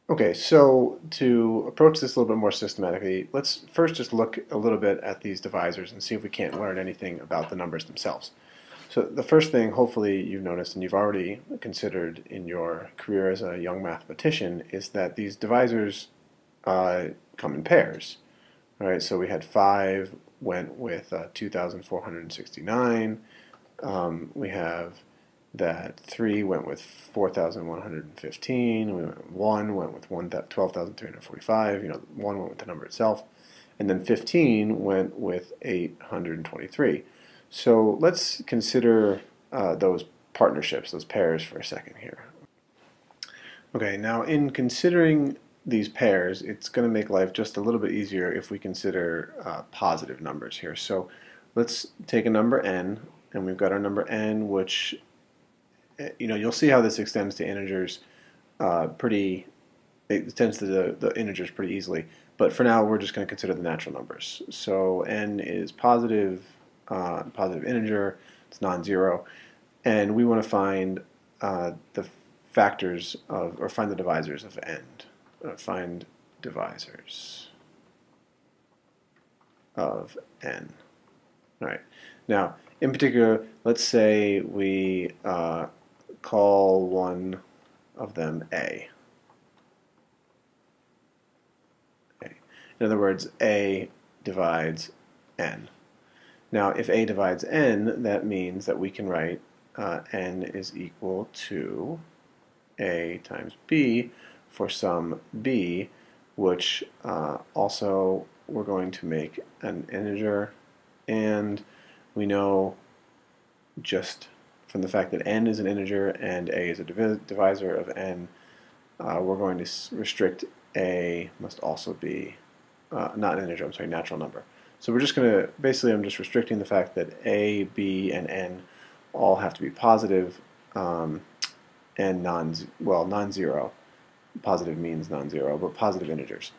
Okay, so to approach this a little bit more systematically, let's first just look a little bit at these divisors and see if we can't learn anything about the numbers themselves. So the first thing, hopefully you've noticed and you've already considered in your career as a young mathematician, is that these divisors come in pairs. All right, so we had 5 went with 2,469. We have that 3 went with 4,115. We went 1 went with 12,345. 1 went with the number itself. And then 15 went with 823. So let's consider those partnerships, those pairs for a second here. Okay, now in considering these pairs, it's going to make life just a little bit easier if we consider positive numbers here. So let's take a number n, and we've got our number n, which you'll see how this extends to integers it extends to the integers pretty easily. But for now, we're just going to consider the natural numbers. So n is positive integer, it's non-zero, and we want to find the factors of, or find the divisors of n. Find divisors of n. All right. Now, in particular, let's say we call one of them A. In other words, A divides n. Now, if A divides n, that means that we can write n is equal to A times B for some B, which also we're going to make an integer, and we know just from the fact that n is an integer and A is a divisor of n, we're going to restrict A must also be not an integer, I'm sorry, natural number. So we're just going to, basically I'm just restricting the fact that A, B, and n all have to be positive and non-zero. Positive means non-zero, but positive integers.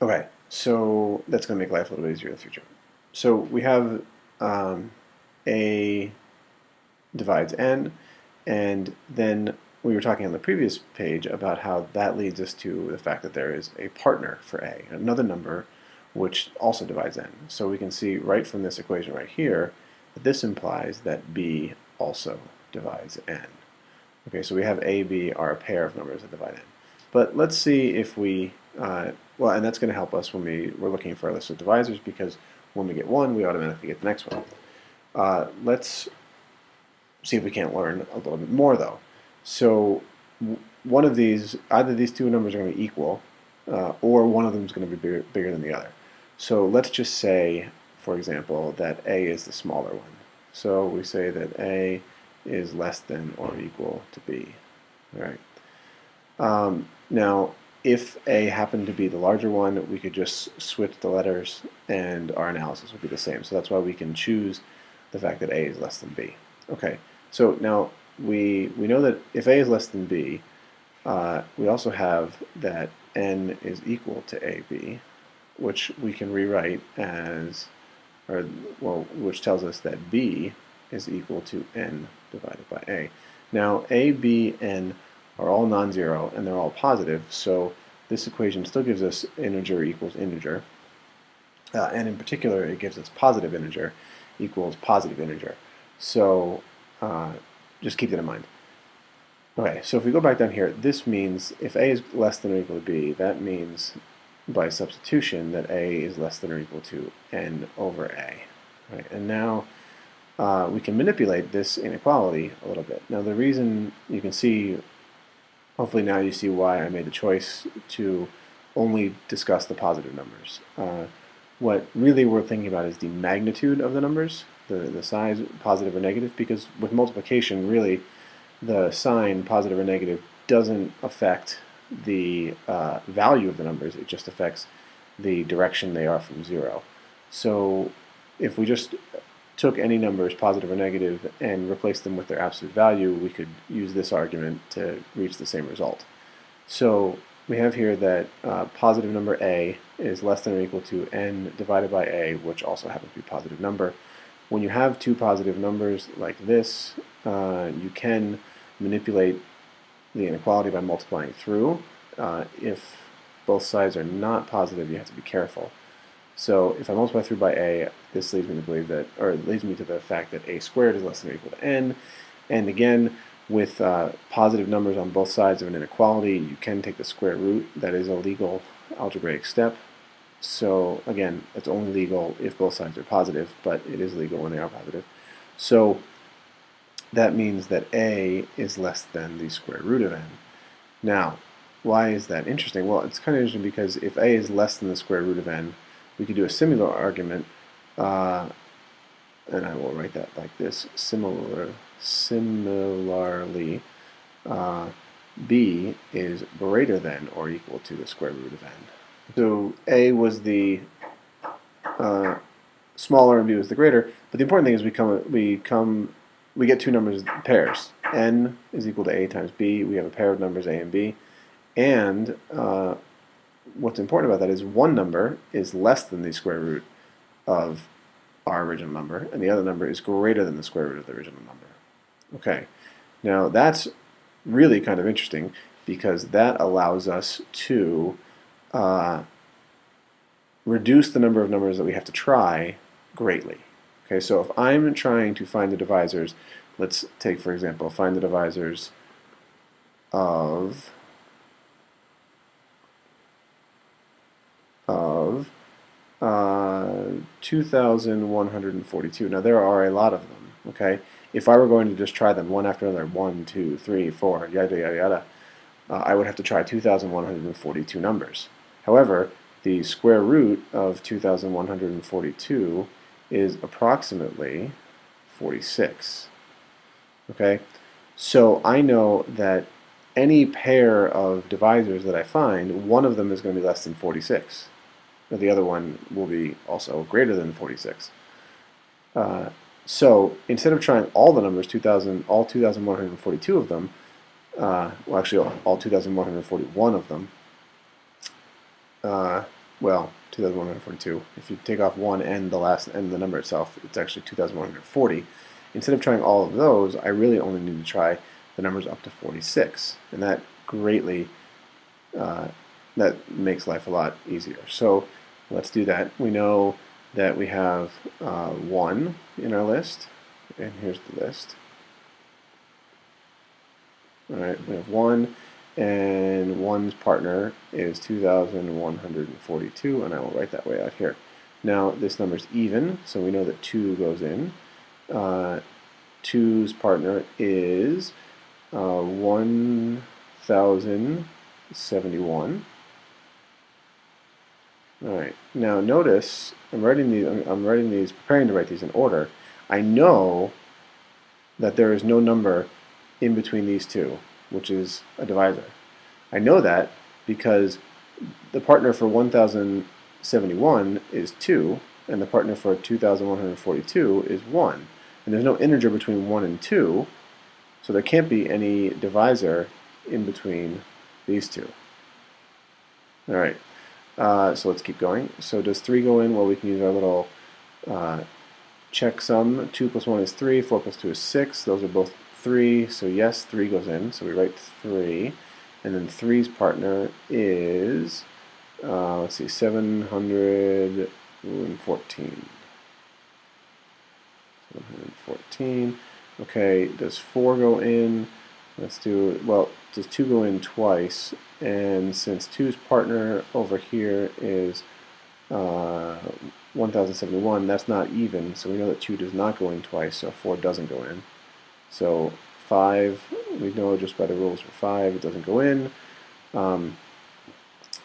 Okay, so that's going to make life a little bit easier in the future. So we have A divides n, and then we were talking on the previous page about how that leads us to the fact that there is a partner for A, another number which also divides n. So we can see right from this equation right here that this implies that B also divides n. Okay, so we have A, B are a pair of numbers that divide n. But let's see if we, well, and that's going to help us when we're looking for a list of divisors, because when we get one, we automatically get the next one. Let's see if we can't learn a little bit more, though. So one of these, either these two numbers are going to be equal, or one of them is going to be bigger than the other. So let's just say, for example, that A is the smaller one. So we say that A is less than or equal to B. All right. Now, if A happened to be the larger one, we could just switch the letters and our analysis would be the same. So that's why we can choose the fact that A is less than B. Okay, so now we know that if A is less than B, we also have that n is equal to AB, which we can rewrite as, which tells us that B is equal to n divided by A. Now, A, B, n are all non-zero and they're all positive, so this equation still gives us integer equals integer, and in particular it gives us positive integer equals positive integer. So just keep that in mind. Okay, so if we go back down here, this means if A is less than or equal to B, that means by substitution that A is less than or equal to n over A. Right? And now we can manipulate this inequality a little bit. Now the reason you can see, hopefully now you see why I made the choice to only discuss the positive numbers. What really we're thinking about is the magnitude of the numbers, the size, positive or negative, because with multiplication, really, the sign, positive or negative, doesn't affect the value of the numbers. It just affects the direction they are from zero. So if we just took any numbers, positive or negative, and replaced them with their absolute value, we could use this argument to reach the same result. So we have here that positive number A is less than or equal to n divided by A, which also happens to be a positive number. When you have two positive numbers like this, you can manipulate the inequality by multiplying through. If both sides are not positive, you have to be careful. So if I multiply through by a, this leads me to believe that, or it leads me to the fact that a squared is less than or equal to n. And again, with positive numbers on both sides of an inequality, you can take the square root. That is a legal algebraic step. So again, it's only legal if both sides are positive, but it is legal when they are positive. So that means that a is less than the square root of n. Now, why is that interesting? Well, it's kind of interesting because if a is less than the square root of n, we could do a similar argument, and I will write that like this: similarly, b is greater than or equal to the square root of n. So a was the smaller and b was the greater, but the important thing is we get two numbers pairs. N is equal to a times b. We have a pair of numbers a and b, and what's important about that is one number is less than the square root of our original number, and the other number is greater than the square root of the original number. Okay, now that's really kind of interesting because that allows us to reduce the number of numbers that we have to try greatly. Okay, so if I'm trying to find the divisors, let's take, for example, find the divisors of 2,142. Now there are a lot of them. Okay, if I were going to just try them one after another, 1, 2, 3, 4, yada yada yada, I would have to try 2,142 numbers. However, the square root of 2,142 is approximately 46. Okay, so I know that any pair of divisors that I find, one of them is going to be less than 46. Now the other one will be also greater than 46. So instead of trying all the numbers, all 2,142 of them, well, actually all 2,141 of them, well, 2,142. If you take off one and the last and the number itself, it's actually 2,140. Instead of trying all of those, I really only need to try the numbers up to 46, and that greatly that makes life a lot easier. So let's do that. We know that we have 1 in our list, and here's the list. All right, we have 1, and 1's partner is 2,142, and I will write that way out here. Now this number is even, so we know that 2 goes in. 2's partner is 1,071. All right. Now notice I'm writing these, preparing to write these in order. I know that there is no number in between these two, which is a divisor. I know that because the partner for 1,071 is 2, and the partner for 2,142 is 1. And there's no integer between 1 and 2, so there can't be any divisor in between these two. All right, so let's keep going. So does 3 go in? Well, we can use our little checksum. 2 plus 1 is 3, 4 plus 2 is 6. Those are both 3, so yes, 3 goes in. So we write 3, and then 3's partner is, let's see, 714. 714. Okay, does 4 go in? Let's do, well, does 2 go in twice? And since 2's partner over here is 1,071, that's not even, so we know that 2 does not go in twice, so 4 doesn't go in. So 5, we know just by the rules for 5, it doesn't go in.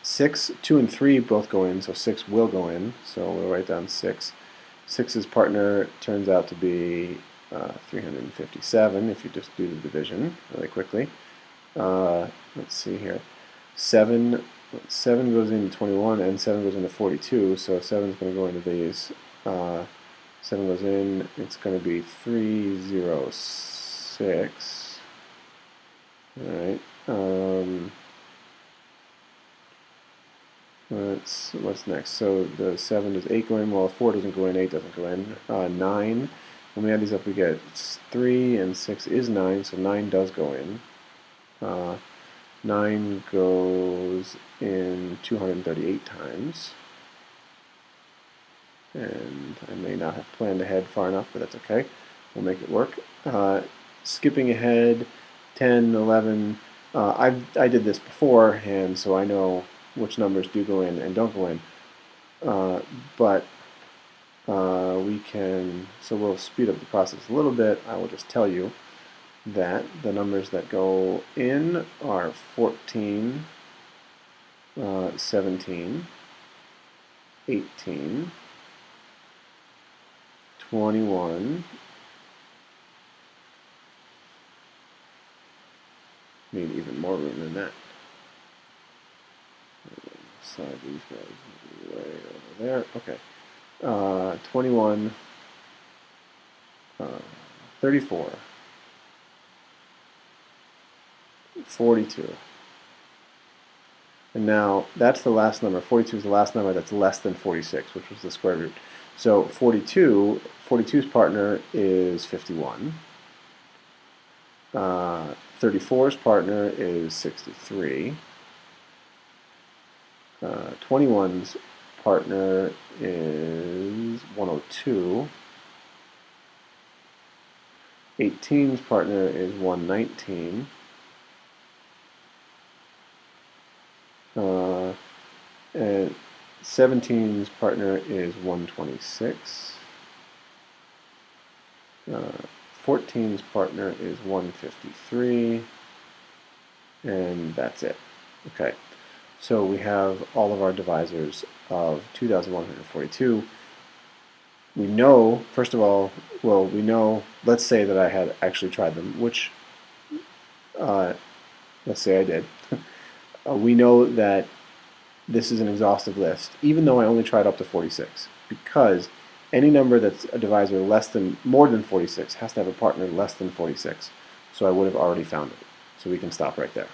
6, 2 and 3 both go in, so 6 will go in, so we'll write down 6. 6's partner turns out to be 357 if you just do the division really quickly. Let's see here. 7 goes into 21 and 7 goes into 42, so 7 is going to go into these. 7 goes in, it's going to be 306. Alright. What's next? So the 7 does 8 go in, well 4 doesn't go in, 8 doesn't go in. 9, when we add these up we get 3 and 6 is 9, so 9 does go in. 9 goes in 238 times. And I may not have planned ahead far enough, but that's okay. We'll make it work. Skipping ahead, 10, 11. I did this beforehand, so I know which numbers do go in and don't go in. But we can, so we'll speed up the process a little bit. I will just tell you that the numbers that go in are 14, 17, 18, 21, need even more room than that. Slide these guys way over there. Okay. 21, 34, 42. And now that's the last number. 42 is the last number that's less than 46, which was the square root. So 42's partner is 51. 34's partner is 63. 21's partner is 102. 18's partner is 119. And 17's partner is 126. 14's partner is 153. And that's it. Okay. So we have all of our divisors of 2,142. We know, first of all, well, we know, let's say that I had actually tried them, which, let's say I did. We know that this is an exhaustive list, even though I only tried up to 46, because any number that's a divisor more than 46 has to have a partner less than 46. So I would have already found it. So we can stop right there.